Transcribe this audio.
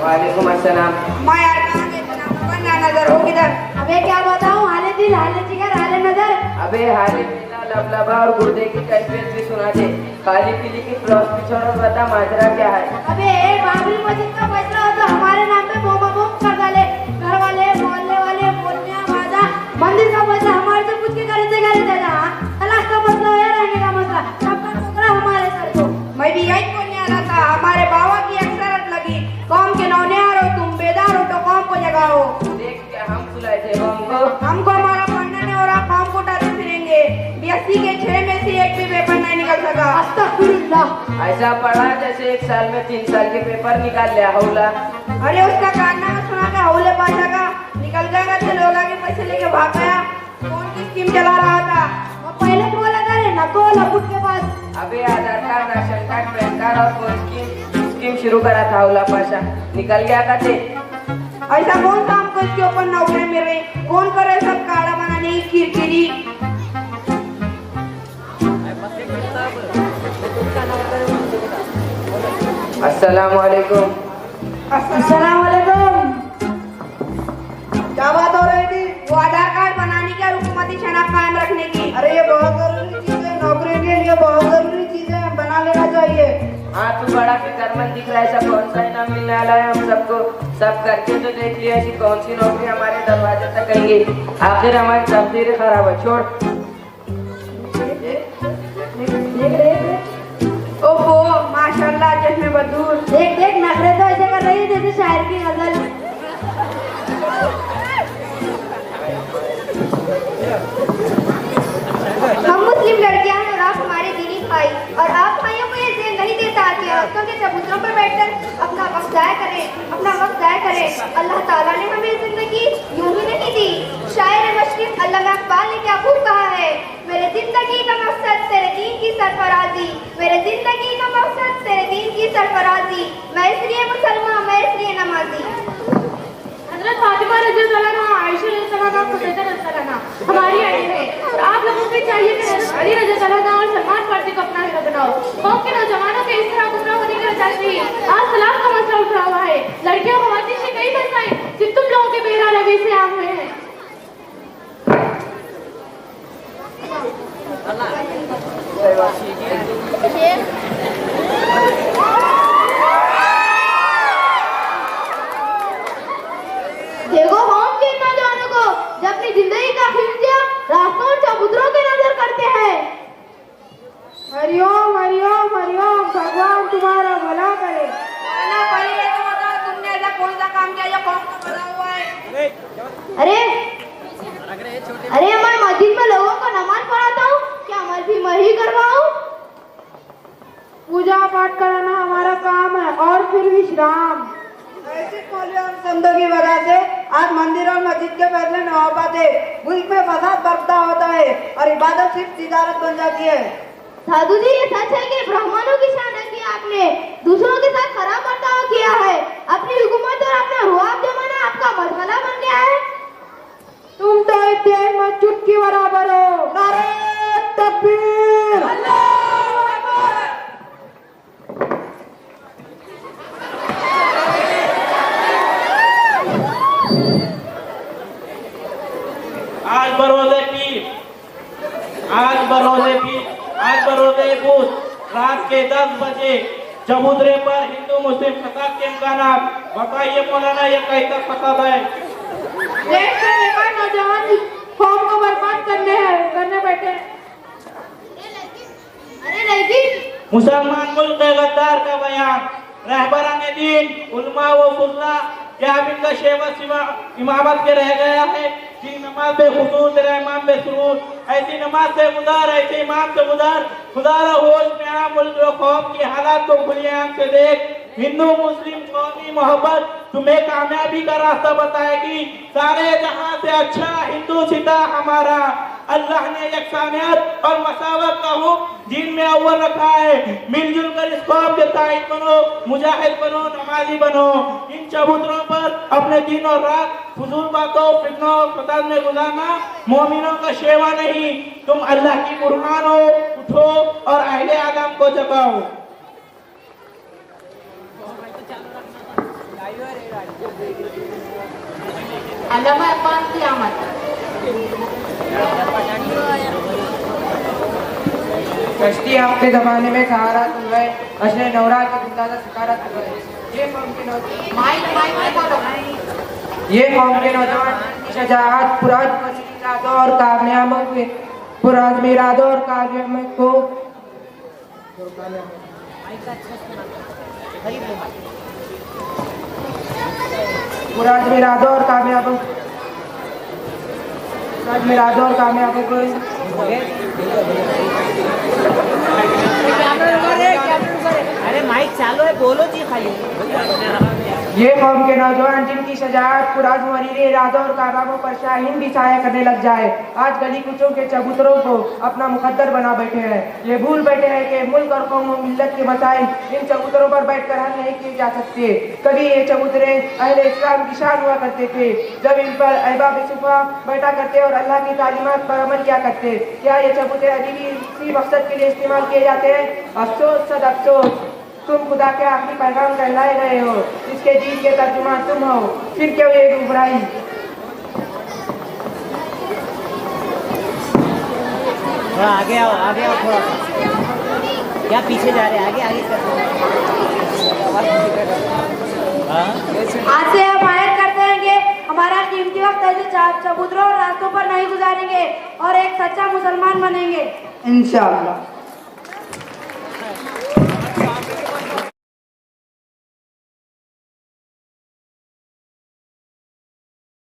वालेकुम अस्सलाम। मैं यार कहाँ गई तना ना नजर हो किधर? अबे क्या बताऊं, हाले दिल हाले जिगर हाले नजर। अबे हाले पीला लबलबा और गुर्दे की कैफियत भी सुना दे। खाली पीली की फिलॉसफी छोड़ और बता माजरा क्या है। अबे बाबरी मस्जिद का फैसला हो तो हमारे नाम पे बोमा बोम कर डाले। घर वाले मोहल्ले वाले बोलने वादा, मंदिर का फैसला हमारे से पूछ के करे जा। तलाक का मसला है, रहने का मसला, सबका टुकड़ा हमारे सर को। मैं भी यही बोलने आ रहा था, हमारे बाबा की अक्सरत लगी, कौम के नौनियार हो तुम, बेदार हो तो कौम को जगाओ। देख क्या हम सुलाए थे हमको। हमको हमारा पढ़ना नहीं हो रहा, कौम को उठाते फिरेंगे। 82 के 6 में से एक भी पेपर नहीं निकल सका। अस्तगफिरुल्लाह। ऐसा पढ़ा जैसे एक साल में 3 साल के पेपर निकाल लिया हौला। अरे उसका कारनामा सुना का हौले पाशा का निकल जाएगा तो लोला के पैसे लेके भाग गया। कौन की स्कीम चला रहा था? वो पहले तो बोला था रे नको लपुट के पास। अबे Aadhaar card, ration card, PAN card और कौन स्कीम शुरू करा था हौला पाशा, निकल गया था थे। ऐसा कौन सा हमको इसके ऊपर नौकरी मिल रही? कौन करे सब काढ़ा बनाने की किरकिरी? अस्सलाम वालेकुम। अस्सलाम वालेकुम। क्या बात हो रही थी? वो आधार कार्ड बनाने की और हुकूमती शनाख्त कायम रखने की। अरे ये बहुत जरूरी चीज है, नौकरी के लिए बहुत जरूरी चीज है, बना लेना चाहिए। हाँ तू बड़ा फिक्रमंद दिख रहा है, ऐसा कौन सा इनाम मिलने वाला है हम सबको? सब करके तो देख लिया, ऐसी कौन सी नौकरी हमारे दरवाजे तक आएंगी? आखिर हमारी तकदीर खराब है, छोड़। ओहो माशाल्लाह, चश्मे बदूर। देख देख नखरे तो ऐसे कर रही है जैसे शायर की गजल। हम मुस्लिम लड़कियां हैं और आप हमारे दीनी भाई, और आप भाइयों को ये ज़हन नहीं देता कि औरतों के चबूतरों पर बैठकर अपना वक्त ज़ाया करें। अल्लाह ताला ने हमें जिंदगी यूं ही नहीं दी। शायर मशरिक़ अल्लामा इक़बाल ने क्या खूब कहा है, मेरे जिंदगी का मकसद तेरे दीन की सरफराजी, मेरे जिंदगी का मकसद तेरे दीन की सरफराजी, मैं इसलिए मुसलमान, मैं इसलिए नमाजी। हज़रत फातिमा रज़ियल्लाहु अन्हा, आयशा रज़ियल्लाहु अन्हा, खुदैदा रज़ियल्लाहु अन्हा हमारी आइडिया है, और आप लोगों को चाहिए कि हज़रत अली रज़ियल्लाहु अन्हा और सलमान फारसी को अपना हीरो बनाओ। कौम के नौजवानों के इस तरह गुमराह होने की वजह से आज तलाक का मसला उठा हुआ है। लड़कियों को खवातीन से कई मसलाएं जिन तुम लोगों के बेरा रवि से आम हुए हैं। देखो कौम के नौजवानों को जब अपनी जिंदगी का खिलजिया रास्तों और चबूतरों के नजर करते हैं। हरिओम हरिओम हरिओम, भगवान तुम्हारा भला करे। ना पहले तो बताओ, तुमने ऐसा कौन सा काम किया जो कौम को भला हुआ है? अरे मैं मस्जिद में लोगों को नमाज पढ़ाता हूँ, क्या मैं ही करवाऊँ? पूजा पाठ कराना हमारा काम है, और फिर विश्राम। ऐसे मौलवी और संतों की वजह से आज मंदिर और मस्जिद के फैसले न हो पाते। मुल्क में फसाद बरपता होता है और इबादत सिर्फ तिजारत बन जाती है। साधु जी, ये सच है कि ब्राह्मणों की शान की आपने दूसरों के साथ खराब बर्ताव किया है। अपनी हुकूमत और अपना रुआब जमाना आपका मसला बन गया है। तुम तो इतने मत चुटकी बराबर हो। नारे तकबीर, अल्लाहू अकबर। आज बरोज़े पूछ रात के 10 बजे चबूतरे पर हिंदू मुस्लिम फसाद के इम्कानात। बताइए मौलाना, ये कैसा फसाद है? नौजवान कौम को बर्बाद करने बैठे। अरे लेकिन मुसलमान मुल्क के गद्दार का बयान, रहबरान दीन उलमा व फुज़ला क्या अब इनका शेवा सिवा इमामत के रह गया है? जी नमाज में खुशूर, तेरा इमाम में सुरूर, ऐसी नमाज से गुजार, ऐसे इमाम से गुजार। खुदारा होश में आ, मुल्क और कौम की हालात को खुली आंख से देख। हिंदू मुस्लिम कौमी मोहब्बत तुम्हें कामयाबी का रास्ता बताएगी। सारे जहां से अच्छा हिंदू सिता हमारा। अल्लाह ने यकसानियत और मसावत का हुक्म दीन में अव्वल रखा है। मिलजुल कर इस कौम के ताइद बनो, मुजाहिद बनो, नमाजी बनो। इन चबूतरों पर अपने दिन और रात फजूल बातों, फितनों और फसाद में गुजारना मोमिनों का शेवा नहीं। तुम अल्लाह की कुर्बान हो, उठो और अहले आदम को जगाओ। अल्लामा इकबाल की आमद। कश्ती आपके जमाने में सहारा तुम गए, अशरे नौरा की गुंदादा सितारा तुम गए। ये कौम के नौजवान की शजाअत पुराज और कामयाबों के पुराज मिरादों और कामयाबों को पुराज मिरादों और कामयाबों को अरे माइक चालू है, बोलो जी खाली। ये कौम के नौजवान जिनकी शजाअत पुराज मरीरे इरादों और कारनामों पर शाहीन भी छाया करने लग जाए, आज गली कुचों के चबूतरों को अपना मुकद्दर बना बैठे हैं। ये भूल बैठे हैं कि मुल्क और कौम और मिल्लत के मसाइल इन चबूतरों पर बैठकर हल नहीं किए जा सकते। कभी ये चबूतरे अहले इस्लाम की शान हुआ करते थे, जब इन पर अहबाब सुफा बैठा करते और अल्लाह की तालीमात पर अमल किया करते। क्या ये चबूतरे अभी भी इसी मकसद के लिए इस्तेमाल किए जाते हैं? अफसोस सद अफसोस, तुम खुदा के आखिरी पैगाम कहलाए गए हो, इसके दीन के तर्जुमान तुम हो, फिर क्यों ये गुमराही? थोड़ा आगे आओ थोड़ा। क्या पीछे जा रहे हैं? आगे कर। आज से हम आयत करते हैं कि हमारा कीमती वक्त ऐसे चबूतरों और रास्तों पर नहीं गुजारेंगे और एक सच्चा मुसलमान बनेंगे इंशाअल्लाह।